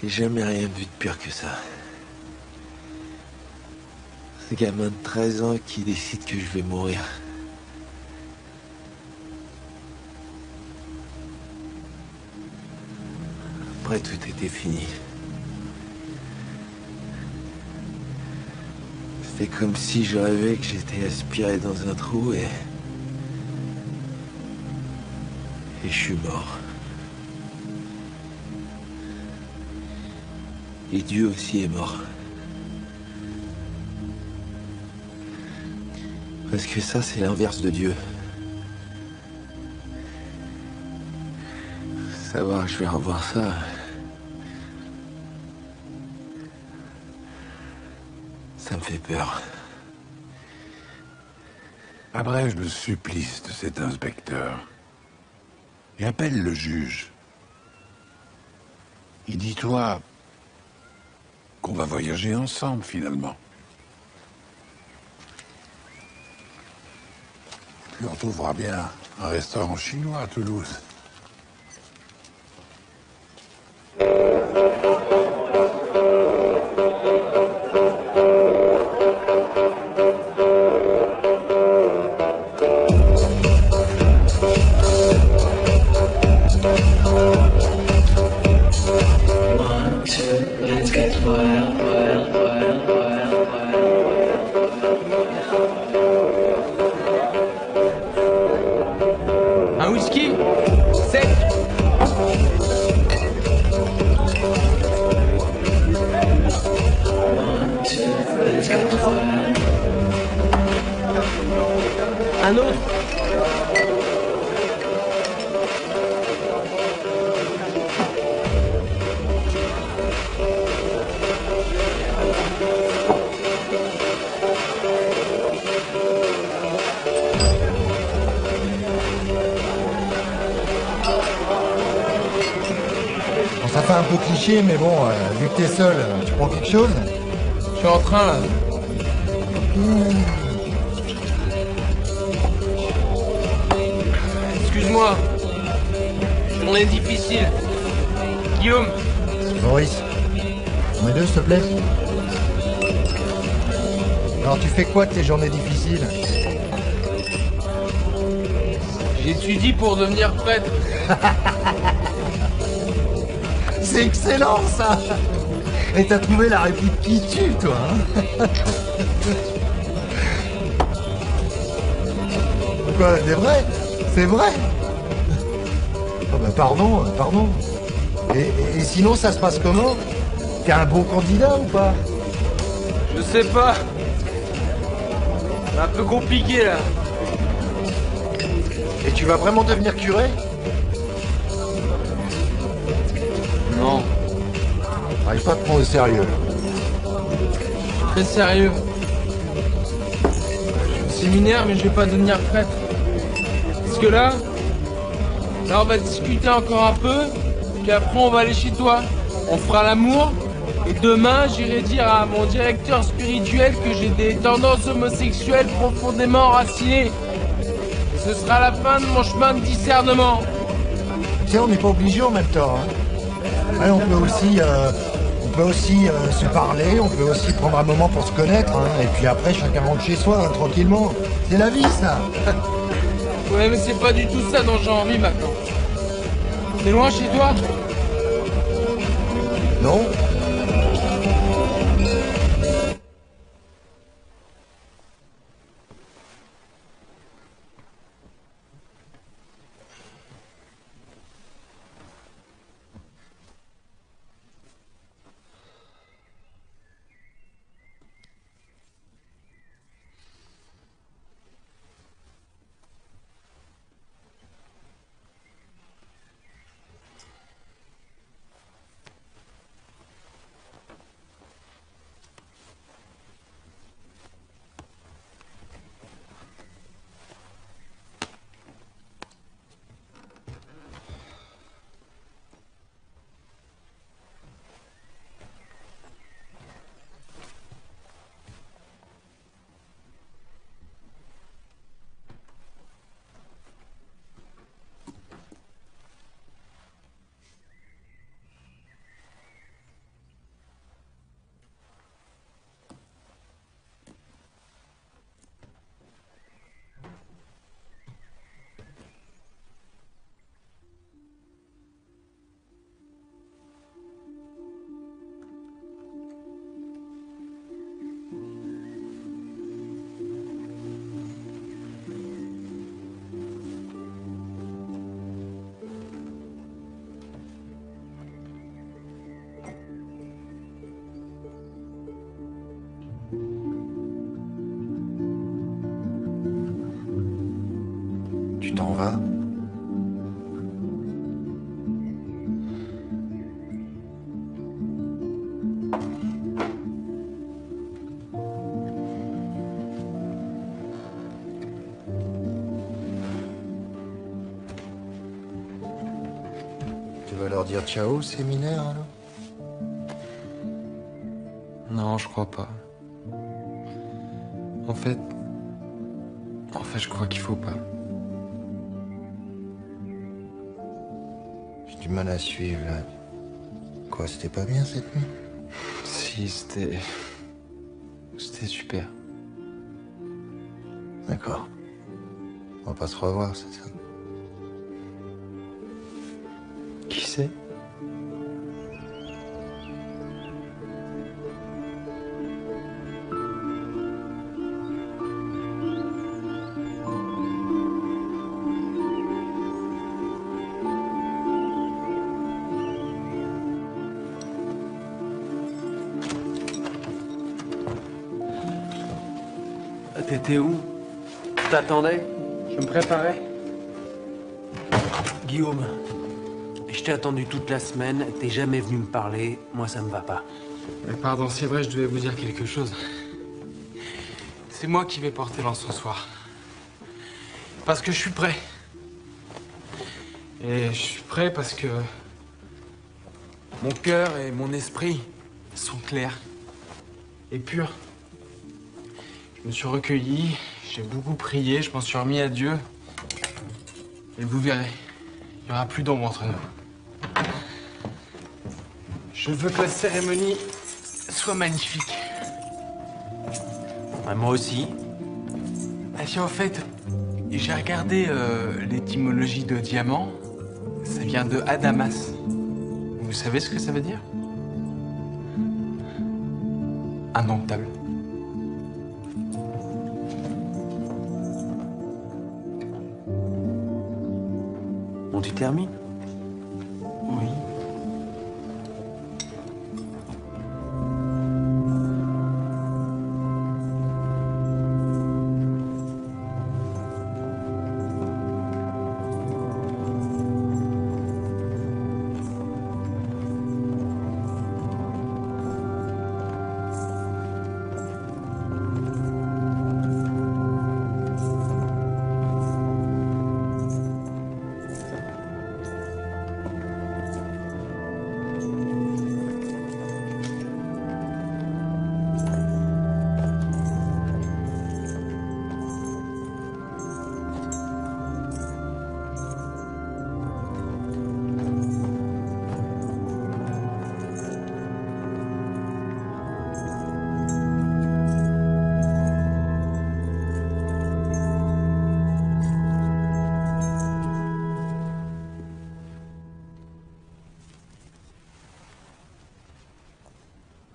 J'ai jamais rien vu de pire que ça. Ce gamin de 13 ans qui décide que je vais mourir. Après, tout était fini. C'était comme si je rêvais que j'étais aspiré dans un trou et je suis mort. Et Dieu aussi est mort. Parce que ça, c'est l'inverse de Dieu. Savoir que je vais revoir ça. Ça me fait peur. Abrège le supplice de cet inspecteur. Et appelle le juge. Et dis-toi qu'on va voyager ensemble, finalement. Puis on trouvera bien un restaurant chinois à Toulouse. Un whisky sec. Un autre. Bon, ça fait un peu cliché, mais bon, vu que t'es seul, tu prends quelque chose? Je suis en train là. Excuse-moi. Journée difficile. Guillaume. Maurice, on est deux, s'il te plaît. Alors, tu fais quoi de tes journées difficiles? J'étudie pour devenir prêtre. C'est excellent, ça! Et t'as trouvé la réplique qui tue, toi, hein? Quoi, c'est vrai? C'est vrai? Oh bah pardon. Et sinon, ça se passe comment? T'es un bon candidat ou pas? Je sais pas. C'est un peu compliqué là. Et tu vas vraiment devenir curé? Non. J'arrive pas à te prendre au sérieux. Très sérieux. Je suis au séminaire, mais je vais pas devenir prêtre. Parce que là, on va discuter encore un peu, puis après on va aller chez toi. On fera l'amour, et demain j'irai dire à mon directeur spirituel que j'ai des tendances homosexuelles profondément enracinées. Ce sera la fin de mon chemin de discernement. Tu sais, on n'est pas obligé en même temps, hein. Ouais, on peut aussi se parler, on peut aussi prendre un moment pour se connaître, hein, et puis après chacun rentre chez soi, hein, tranquillement. C'est la vie, ça. Ouais, mais c'est pas du tout ça dont j'ai envie maintenant. C'est loin chez toi? Non. va? Tu vas leur dire ciao au séminaire, alors? Non, je crois pas. En fait, je crois qu'il faut pas. J'ai du mal à suivre, là. Quoi, c'était pas bien cette nuit? Si, c'était super. D'accord. On va pas se revoir, c'est ça? Qui sait? T'étais où? T'attendais? Je me préparais. Guillaume, je t'ai attendu toute la semaine, t'es jamais venu me parler, moi ça me va pas. Pardon, c'est vrai, je devais vous dire quelque chose. C'est moi qui vais porter l'encensoir. Parce que je suis prêt. Et je suis prêt parce que mon cœur et mon esprit sont clairs et purs. Je me suis recueilli, j'ai beaucoup prié, je m'en suis remis à Dieu. Et vous verrez, il n'y aura plus d'ombre entre nous. Je veux que la cérémonie soit magnifique. Moi aussi. Ah, si, en fait, j'ai regardé l'étymologie de diamant. Ça vient de Adamas. Vous savez ce que ça veut dire? Indomptable. Bon, tu termines? Oui.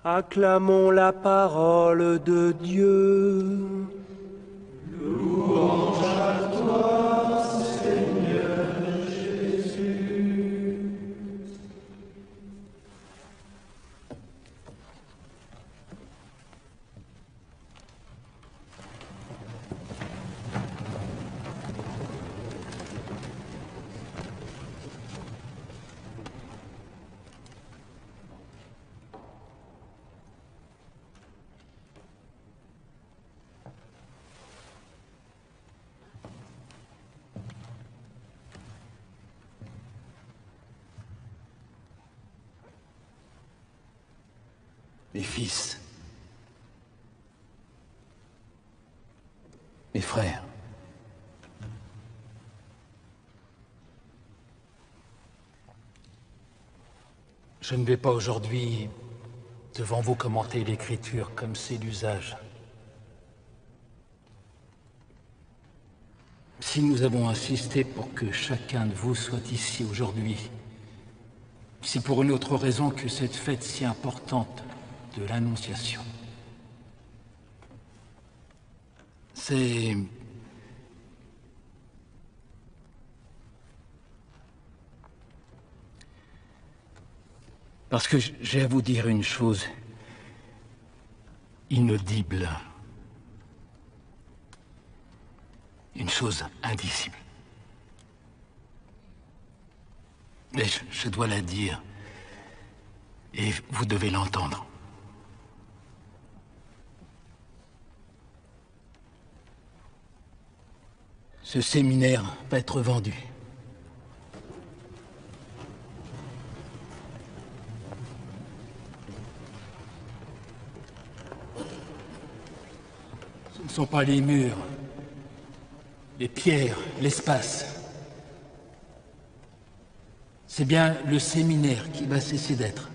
Acclamons la parole de Dieu. Louange à toi, Seigneur Jésus. Mes fils, mes frères, je ne vais pas aujourd'hui devant vous commenter l'écriture comme c'est l'usage. Si nous avons insisté pour que chacun de vous soit ici aujourd'hui, c'est pour une autre raison que cette fête si importante de l'Annonciation. C'est... parce que j'ai à vous dire une chose inaudible, une chose indicible. Mais je dois la dire. Et vous devez l'entendre. Ce séminaire va être vendu. Ce ne sont pas les murs, les pierres, l'espace. C'est bien le séminaire qui va cesser d'être.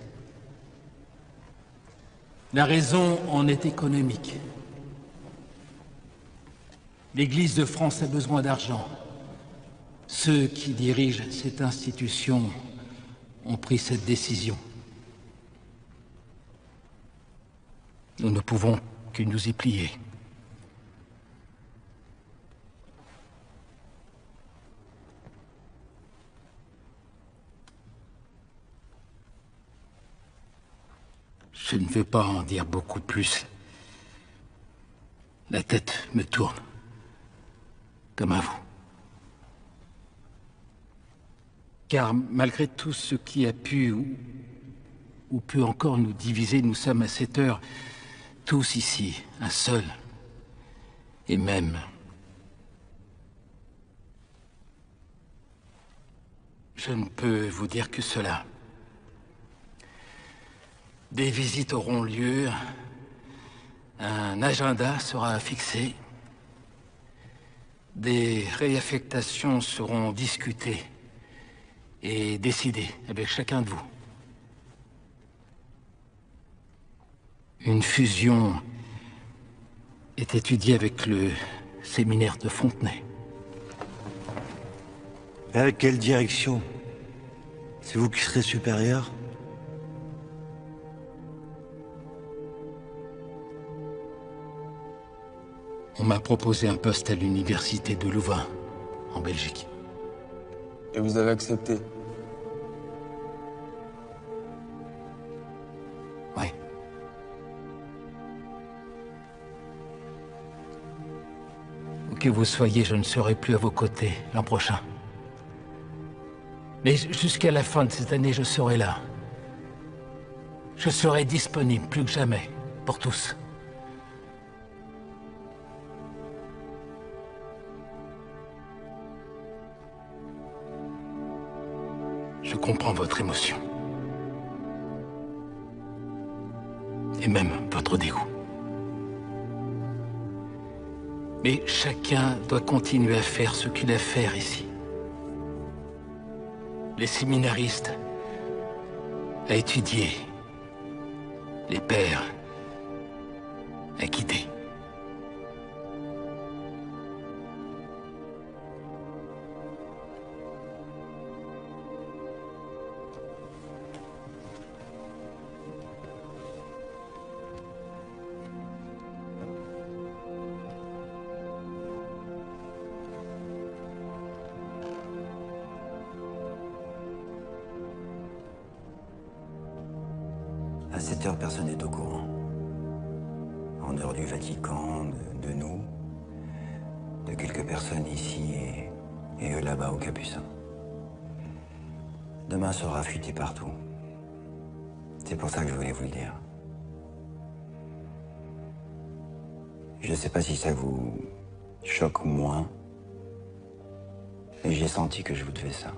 La raison en est économique. L'Église de France a besoin d'argent. Ceux qui dirigent cette institution ont pris cette décision. Nous ne pouvons que nous y plier. Je ne veux pas en dire beaucoup plus. La tête me tourne. Comme à vous. Car malgré tout ce qui a pu ou peut encore nous diviser, nous sommes à cette heure tous ici, un seul. Et même... Je ne peux vous dire que cela. Des visites auront lieu, un agenda sera fixé, des réaffectations seront discutées et décidées avec chacun de vous. Une fusion est étudiée avec le séminaire de Fontenay. Et avec quelle direction? C'est vous qui serez supérieur? On m'a proposé un poste à l'université de Louvain, en Belgique. Et vous avez accepté? Oui. Où que vous soyez, je ne serai plus à vos côtés l'an prochain. Mais jusqu'à la fin de cette année, je serai là. Je serai disponible plus que jamais, pour tous. Je comprends votre émotion. Et même votre dégoût. Mais chacun doit continuer à faire ce qu'il a à faire ici. Les séminaristes à étudier. Les pères à quitter. À cette heure, personne n'est au courant. En dehors du Vatican, de nous, de quelques personnes ici et eux là-bas au Capucin. Demain sera fuité partout. C'est pour ça que je voulais vous le dire. Je ne sais pas si ça vous choque moins, mais j'ai senti que je vous devais ça.